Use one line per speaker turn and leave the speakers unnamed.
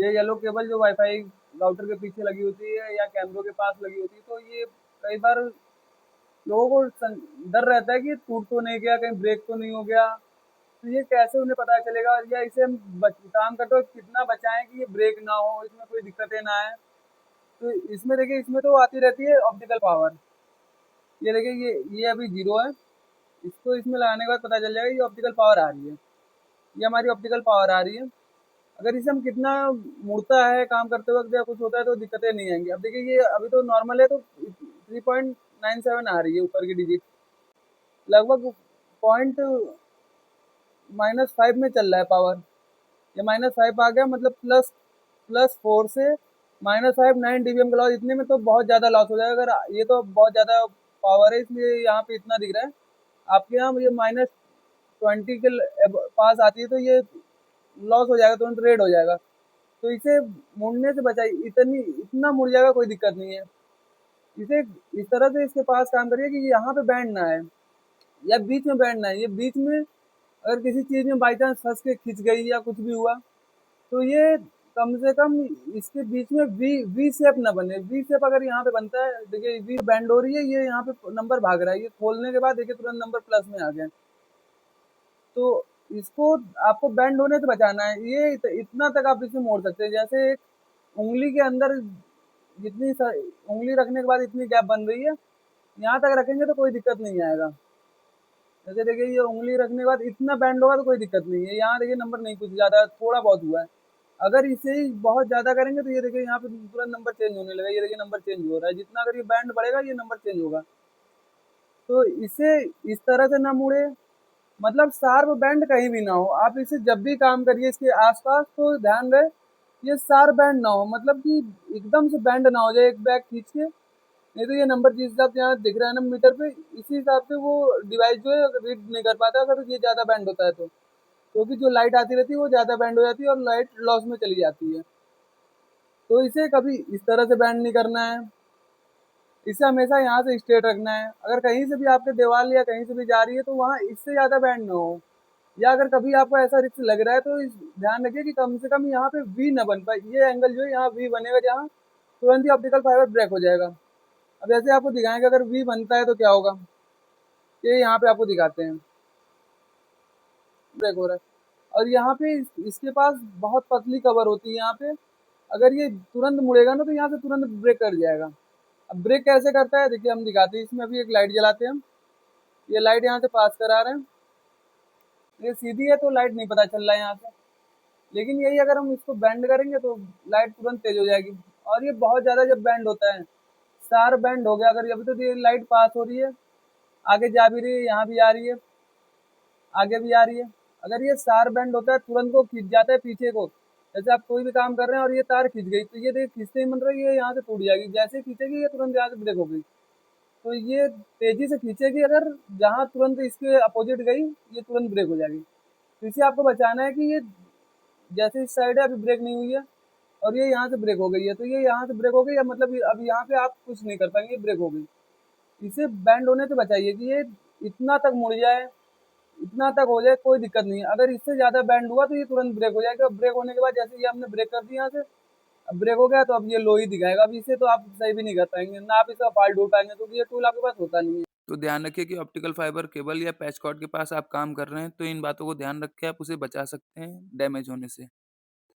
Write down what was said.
ये yellow cable जो wifi router के पीछे लगी होती है या कैमरों के पास लगी होती है, तो ये कई बार लोगों को डर रहता है कि टूट तो नहीं गया, कहीं ब्रेक तो नहीं हो गया। तो ये कैसे उन्हें पता चलेगा, या इसे हम काम करते हुए कितना बचाएं कि ये ब्रेक ना हो, इसमें कोई दिक्कतें ना आए। तो इसमें देखिए, इसमें तो आती रहती है ऑप्टिकल पावर। ये देखिए, ये अभी जीरो है। इसको इसमें लगाने के बाद पता चल जाएगा ये ऑप्टिकल पावर आ रही है। ये हमारी ऑप्टिकल पावर आ रही है। अगर इसे हम कितना मुड़ता है काम करते वक्त या कुछ होता है तो दिक्कतें नहीं आएंगी। अब देखिए, ये अभी तो नॉर्मल है, तो 3.97 आ रही है ऊपर की डिजिट। लगभग पॉइंट -5 में चल रहा है पावर। ये -5 आ गया, मतलब +4 से -5 9 dBm का लॉस। इतने में तो बहुत ज़्यादा लॉस हो जाएगा। अगर ये तो बहुत ज़्यादा पावर है, इसलिए यहाँ पे इतना दिख रहा है। आपके यहाँ ये -20 के पास आती है तो ये लॉस हो जाएगा, तुरंत रेड हो जाएगा। तो इसे मुड़ने से बचाइए। इतना मुड़ जाएगा, कोई दिक्कत नहीं है। इसे इस तरह से इसके पास काम करिए कि यहाँ पे बैंड ना आए या बीच में बैंड ना आए। ये बीच में अगर किसी चीज़ में बाई चांस फंस के खिंच गई या कुछ भी हुआ, तो ये कम से कम इसके बीच में वी वी शेप ना बने। वी शेप अगर यहाँ पे बनता है, देखिए वी बैंड हो रही है, ये यहाँ पे नंबर भाग रहा है। ये खोलने के बाद देखिए तुरंत नंबर प्लस में आ गया। तो इसको आपको बैंड होने से बचाना है। ये इतना तक आप इसे मोड़ सकते हैं, जैसे एक उंगली के अंदर उंगली रखने के बाद इतनी गैप बन रही है, यहाँ तक रखेंगे तो कोई दिक्कत नहीं आएगा। जैसे देखिए, ये उंगली रखने के बाद इतना बैंड होगा तो कोई दिक्कत नहीं है। यहाँ देखिए नंबर नहीं कुछ ज़्यादा, थोड़ा बहुत हुआ है। अगर इसे ही बहुत ज़्यादा करेंगे तो ये देखिए यहाँ पे तुरंत नंबर चेंज होने लगेगा। ये देखिए नंबर चेंज हो रहा है। जितना अगर ये बैंड बढ़ेगा, ये नंबर चेंज होगा। तो इसे इस तरह से ना मुड़े, मतलब शार्प बैंड कहीं भी ना हो। आप इसे जब भी काम करिए इसके आसपास, तो ध्यान रहे ये शार्प बैंड ना हो, मतलब कि एकदम से बैंड ना हो जाए एक बैग खींच के। नहीं तो ये नंबर जिस हिसाब से यहाँ दिख रहा है ना मीटर पे, इसी हिसाब से वो डिवाइस जो है रीड नहीं कर पाता अगर ये ज़्यादा बैंड होता है तो। क्योंकि जो लाइट आती रहती है वो ज़्यादा बैंड हो जाती है और लाइट लॉस में चली जाती है। तो इसे कभी इस तरह से बैंड नहीं करना है। इसे हमेशा यहाँ से स्ट्रेट रखना है। अगर कहीं से भी आपके दीवार या कहीं से भी जा रही है तो वहाँ इससे ज़्यादा बैंड ना हो। या अगर कभी आपको ऐसा रिस्क लग रहा है तो ध्यान रखिए कि कम से कम यहाँ पे वी ना बन पाए। ये एंगल जो है यहाँ वी बनेगा, जहाँ तुरंत ही ऑप्टिकल फाइबर ब्रेक हो जाएगा। अब ऐसे आपको दिखाएंगे अगर वी बनता है तो क्या होगा। ये यहाँ पे आपको दिखाते हैं, ब्रेक हो रहा है। और यहाँ पे इसके पास बहुत पतली कवर होती है यहाँ पे। अगर ये तुरंत मुड़ेगा ना तो यहाँ से तुरंत ब्रेक कर जाएगा। अब ब्रेक कैसे करता है देखिए, हम दिखाते हैं। इसमें अभी एक लाइट जलाते हैं हम। ये लाइट यहाँ से पास करा रहे हैं। ये सीधी है तो लाइट नहीं पता चल रहा है यहाँ से, लेकिन यही अगर हम इसको बैंड करेंगे तो लाइट तुरंत तेज हो जाएगी। और ये बहुत ज़्यादा जब बैंड होता है, शार्प बैंड हो गया, अगर अभी तो ये लाइट पास हो रही है, आगे जा भी रही है, यहाँ भी आ रही है, आगे भी आ रही है। अगर ये शार्प बैंड होता है, तुरंत को खींच जाता है पीछे को। जैसे आप कोई भी काम कर रहे हैं और ये तार खींच गई, तो ये देखिए खींचते ही मतलब ये यहाँ से टूट जाएगी। जैसे ही खींचेगी ये तुरंत यहाँ से ब्रेक हो गई। तो ये तेजी से खींचेगी, अगर जहाँ तुरंत इसके अपोजिट गई, ये तुरंत ब्रेक हो जाएगी। तो इसे आपको बचाना है कि ये जैसे इस साइड है अभी ब्रेक नहीं हुई है, और ये यहाँ से ब्रेक हो गई है, तो ये यहाँ से ब्रेक हो गई है, मतलब अब यहाँ पे आप कुछ नहीं कर पाएंगे, ये ब्रेक हो गई। इसे बैंड होने से बचाइए कि ये इतना तक मुड़ जाए, इतना तक हो जाए, कोई दिक्कत नहीं है। अगर इससे ज़्यादा बैंड हुआ तो ये तुरंत ब्रेक हो जाएगा। ब्रेक होने के बाद जैसे ये हमने ब्रेक कर दिया यहाँ से, अब ब्रेक हो गया तो अब ये लो ही दिखाएगा। अब इसे तो आप सही भी नहीं कर पाएंगे ना, आप इसका फॉल्ट ढूंढ पाएंगे क्योंकि ये टूल आपके पास होता नहीं है।
तो ध्यान रखिए कि ऑप्टिकल फाइबर केबल या पैच कॉर्ड के पास आप काम कर रहे हैं, तो इन बातों को ध्यान रख के आप उसे बचा सकते हैं डैमेज होने से।